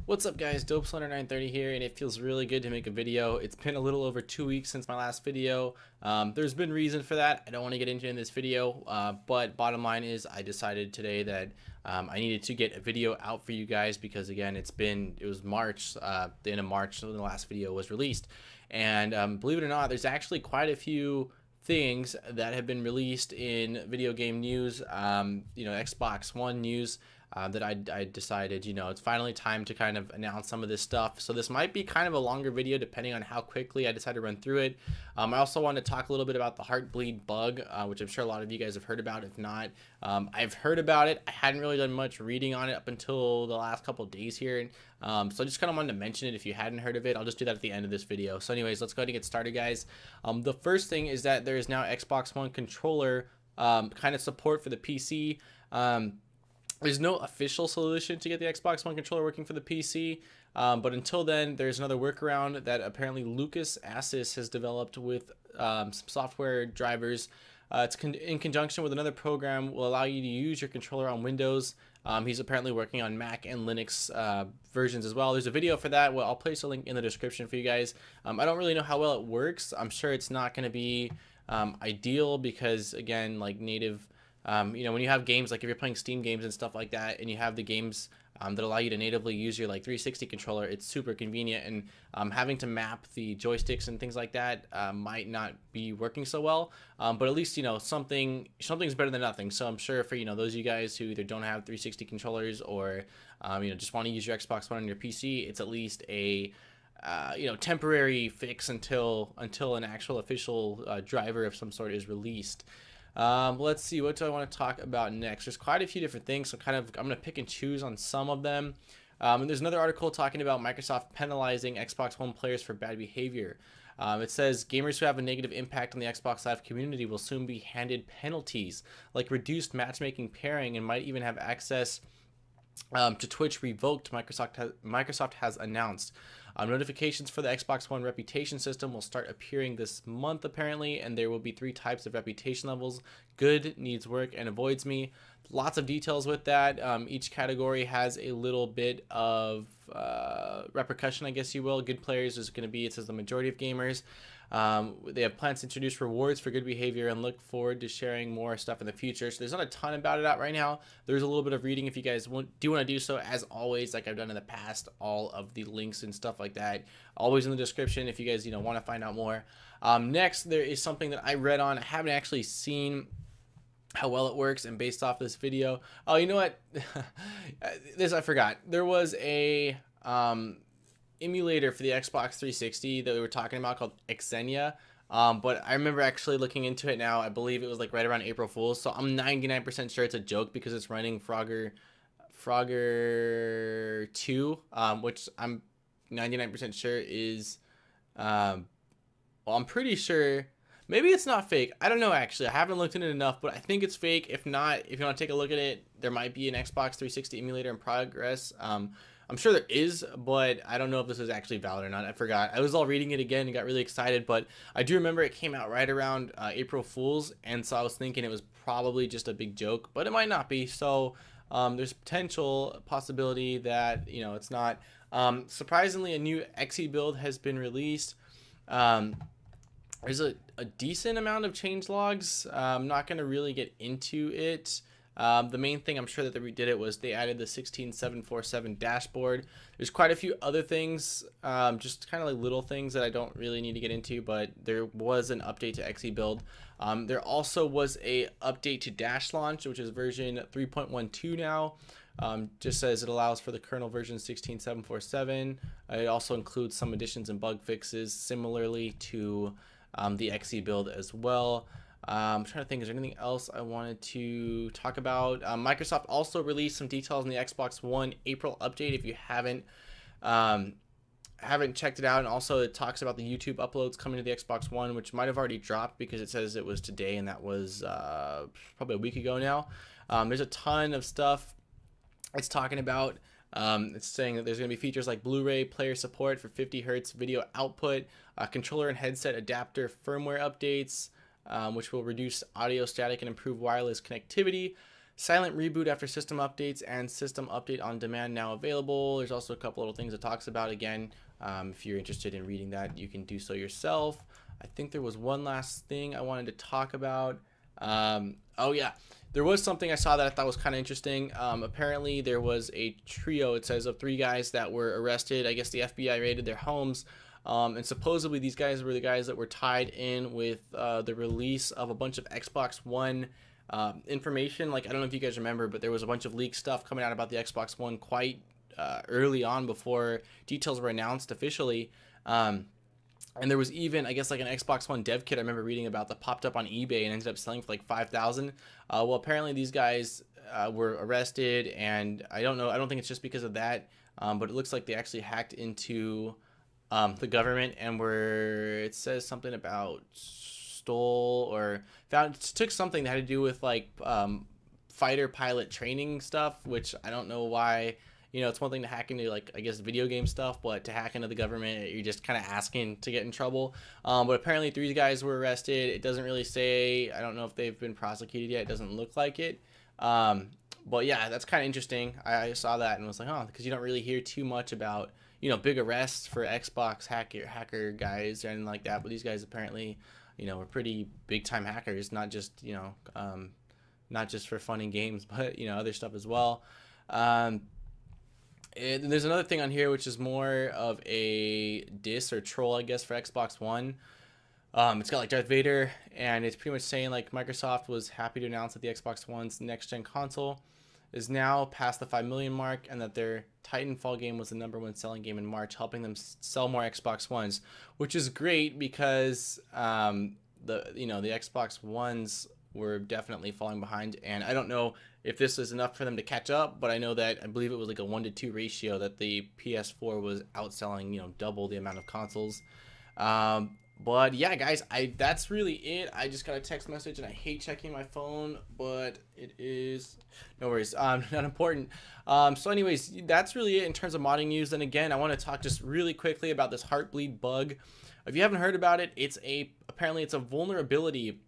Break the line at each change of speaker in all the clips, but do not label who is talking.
What's up guys, Dashlaunch930 here, and it feels really good to make a video. It's been a little over 2 weeks since my last video. There's been reason for that. I don't want to get into in this video, but bottom line is I decided today that I needed to get a video out for you guys because again, it was March, the end of March when the last video was released. And believe it or not, there's actually quite a few things that have been released in video game news, Xbox One news, that I decided, it's finally time to kind of announce some of this stuff. So this might be kind of a longer video depending on how quickly I decide to run through it. I also want to talk a little bit about the Heartbleed Bug, which I'm sure a lot of you guys have heard about. If not, I've heard about it. I hadn't really done much reading on it up until the last couple of days here. So I just kind of wanted to mention it if you hadn't heard of it. I'll just do that at the end of this video. So anyways, let's go ahead and get started, guys. The first thing is that there is now Xbox One controller kind of support for the PC. There's no official solution to get the Xbox One controller working for the PC, but until then, there's another workaround that apparently Lucas Assis has developed with some software drivers. It's in conjunction with another program will allow you to use your controller on Windows. He's apparently working on Mac and Linux versions as well. There's a video for that. Well, I'll place a link in the description for you guys. I don't really know how well it works. I'm sure it's not going to be ideal because, again, like native... when you have games, like if you're playing Steam games and stuff like that, and you have the games that allow you to natively use your 360 controller, it's super convenient, and having to map the joysticks and things like that might not be working so well, but at least something's better than nothing. So I'm sure for those of you guys who either don't have 360 controllers or just want to use your Xbox One on your PC, it's at least a temporary fix until an actual official driver of some sort is released. Let's see, what do I want to talk about next? There's quite a few different things, so I'm going to pick and choose on some of them. And there's another article talking about Microsoft penalizing Xbox One players for bad behavior. It says gamers who have a negative impact on the Xbox Live community will soon be handed penalties like reduced matchmaking pairing and might even have access to Twitch revoked, Microsoft has announced. Notifications for the Xbox One reputation system will start appearing this month apparently, and there will be 3 types of reputation levels: good, needs work, and avoids me. Lots of details with that. Each category has a little bit of repercussion, I guess you will. Good players is going to be, it says, the majority of gamers. They have plans to introduce rewards for good behavior and look forward to sharing more stuff in the future. So there's not a ton about it out right now. There's a little bit of reading if you guys do want to do so. As always, like I've done in the past, all of the links and stuff like that always in the description if you guys want to find out more. Next, there is something that I read on. I haven't actually seen how well it works, and based off this video, oh, you know what? I forgot. There was a emulator for the Xbox 360 that we were talking about called Xenia, but I remember actually looking into it now. I believe it was like right around April Fool's, so I'm 99% sure it's a joke because it's running Frogger 2, which I'm 99% sure is well, I'm pretty sure maybe it's not fake. I don't know, actually. I haven't looked into it enough, but I think it's fake. If not, if you want to take a look at it, there might be an Xbox 360 emulator in progress. I'm sure there is, but I don't know if this is actually valid or not. I forgot. I was all reading it again and got really excited, but I do remember it came out right around April Fool's, and so I was thinking it was probably just a big joke, but it might not be. So there's potential possibility that it's not. Surprisingly, a new Xebuild has been released. There's a decent amount of changelogs. I'm not going to really get into it. The main thing I'm sure that they redid it was they added the 16747 dashboard. There's quite a few other things, just kind of like little things that I don't really need to get into, but there was an update to Xebuild. There also was a update to Dashlaunch, which is version 3.12 now. Just says it allows for the kernel version 16747. It also includes some additions and bug fixes similarly to the Xebuild as well. I'm trying to think, is there anything else I wanted to talk about? Microsoft also released some details on the Xbox One April update if you haven't checked it out, and also it talks about the YouTube uploads coming to the Xbox One, which might have already dropped because it says it was today, and that was probably a week ago now. There's a ton of stuff it's talking about. It's saying that there's going to be features like Blu-ray player support for 50 Hz video output, controller and headset adapter firmware updates, which will reduce audio static and improve wireless connectivity. silent reboot after system updates and system update on demand now available. There's also a couple little things it talks about. Again, if you're interested in reading that, you can do so yourself. I think there was one last thing I wanted to talk about. Oh yeah, there was something I saw that I thought was kind of interesting. Apparently there was a trio, it says, of 3 guys that were arrested. I guess the FBI raided their homes. And supposedly these guys were the guys that were tied in with the release of a bunch of Xbox One information. Like, I don't know if you guys remember, but there was a bunch of leaked stuff coming out about the Xbox One quite early on before details were announced officially. And there was even, I guess, like an Xbox One dev kit I remember reading about that popped up on eBay and ended up selling for like $5,000. Well, apparently these guys were arrested, and I don't know. I don't think it's just because of that, but it looks like they actually hacked into the government and it says something about stole or took something that had to do with like fighter pilot training stuff, which I don't know why. You know, it's one thing to hack into, like, I guess, video game stuff, but to hack into the government, you're just kind of asking to get in trouble. But apparently 3 guys were arrested. It doesn't really say. I don't know if they've been prosecuted yet. It doesn't look like it. But yeah, that's kind of interesting. I saw that and was like, oh, because you don't really hear too much about, you know, big arrests for Xbox hacker guys or anything like that. But these guys apparently, you know, were pretty big time hackers, not just, you know, not just for fun and games, but, you know, other stuff as well. And there's another thing on here which is more of a diss or troll, I guess, for Xbox One. It's got like Darth Vader, and it's pretty much saying like Microsoft was happy to announce that the Xbox One's next-gen console is now past the 5 million mark, and that their Titanfall game was the #1 selling game in March, helping them sell more Xbox Ones, which is great because the Xbox Ones were definitely falling behind, and I don't know if this is enough for them to catch up, but I know that I believe it was like a 1-to-2 ratio that the PS4 was outselling, you know, double the amount of consoles. But yeah, guys, that's really it. I just got a text message, and I hate checking my phone, but it is no worries, not important. So anyways, that's really it in terms of modding news. And again, I want to talk just really quickly about this Heartbleed bug. If you haven't heard about it, apparently it's a vulnerability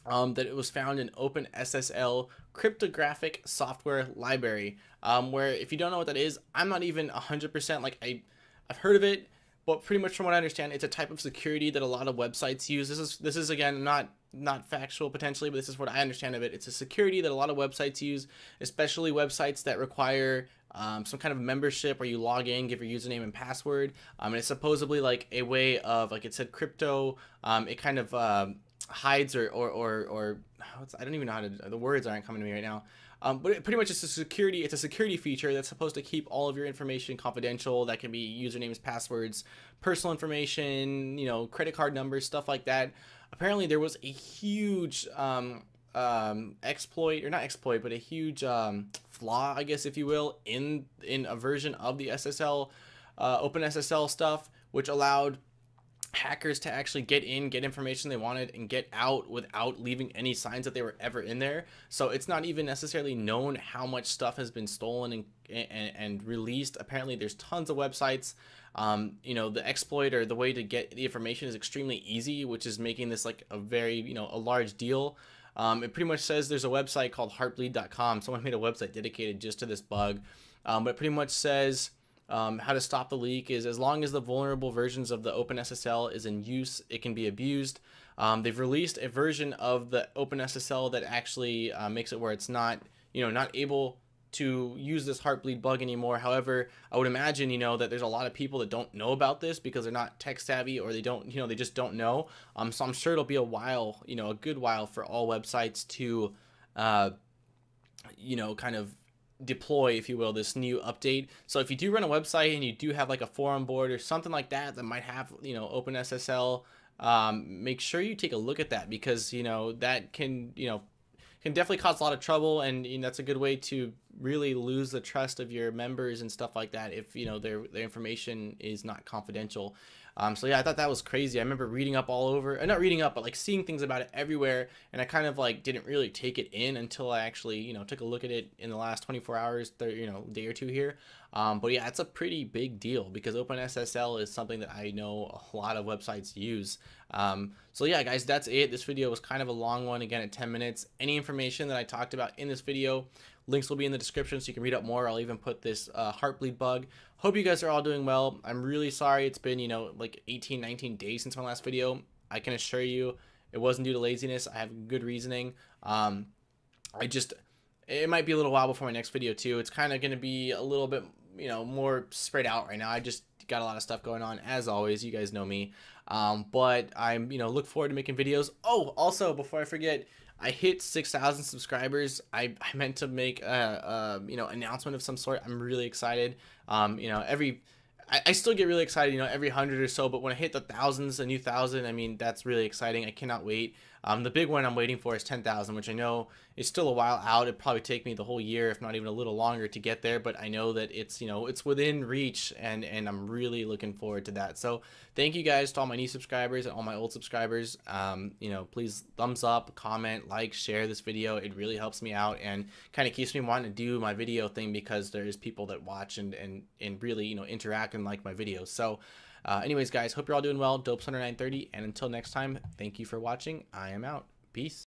that it was found in OpenSSL cryptographic software library, where, if you don't know what that is, I'm not even 100%, like, I've heard of it, but pretty much from what I understand, it's a type of security that a lot of websites use. This is again not factual potentially, but this is what I understand of it. It's a security that a lot of websites use, especially websites that require some kind of membership where you log in, give your username and password, and it's supposedly like a way of, like it said, crypto. It kind of hides or I don't even know how to, the words aren't coming to me right now, but pretty much it's a security feature that's supposed to keep all of your information confidential. That can be usernames, passwords, personal information, you know, credit card numbers, stuff like that. Apparently there was a huge exploit, or not exploit, but a huge flaw, I guess, if you will, in a version of the SSL OpenSSL stuff, which allowed hackers to actually get information they wanted, and get out without leaving any signs that they were ever in there. So it's not even necessarily known how much stuff has been stolen and released. Apparently there's tons of websites. You know, the exploit, or the way to get the information, is extremely easy, which is making this like a very, you know, a large deal. It pretty much says there's a website called heartbleed.com. Someone made a website dedicated just to this bug, but it pretty much says how to stop the leak is, as long as the vulnerable versions of the OpenSSL is in use, it can be abused. They've released a version of the OpenSSL that actually makes it where it's not, you know, not able to use this Heartbleed bug anymore. However, I would imagine, you know, that there's a lot of people that don't know about this because they're not tech savvy, or they don't, you know, they just don't know. So I'm sure it'll be a while, you know, a good while for all websites to, you know, kind of deploy, if you will, this new update. So if you do run a website and you do have like a forum board or something like that that might have, you know, OpenSSL, make sure you take a look at that, because, you know, that can, you know, can definitely cause a lot of trouble, and, you know, that's a good way to really lose the trust of your members and stuff like that if, you know, their information is not confidential. So yeah, I thought that was crazy. I remember reading up all over, not reading up, but like seeing things about it everywhere, and I kind of like didn't really take it in until I actually, you know, took a look at it in the last 24 hours, you know, day or two here. But yeah, it's a pretty big deal because OpenSSL is something that I know a lot of websites use. So yeah, guys, that's it. This video was kind of a long one, again at 10 minutes. Any information that I talked about in this video, links will be in the description so you can read up more. I'll even put this Heartbleed Bug. Hope you guys are all doing well. I'm really sorry it's been, you know, like 18, 19 days since my last video. I can assure you it wasn't due to laziness. I have good reasoning. It might be a little while before my next video too. It's kind of going to be a little bit, you know, more spread out right now. I just got a lot of stuff going on, as always. You guys know me. But I'm, you know, look forward to making videos. Oh, also, before I forget, I hit 6,000 subscribers. I meant to make a you know, announcement of some sort. I'm really excited. You know, I still get really excited, you know, every 100 or so, but when I hit the thousands, a new 1,000, I mean, that's really exciting. I cannot wait. The big one I'm waiting for is 10,000, which I know is still a while out. It'd probably take me the whole year, if not even a little longer, to get there, but I know that it's, you know, it's within reach, and I'm really looking forward to that. So thank you guys to all my new subscribers and all my old subscribers. You know, please thumbs up, comment, like, share this video. It really helps me out and kind of keeps me wanting to do my video thing, because there's people that watch and really, you know, interact and like my videos. So anyways, guys, hope you're all doing well. Dopes 930, and until next time, thank you for watching. I am out. Peace.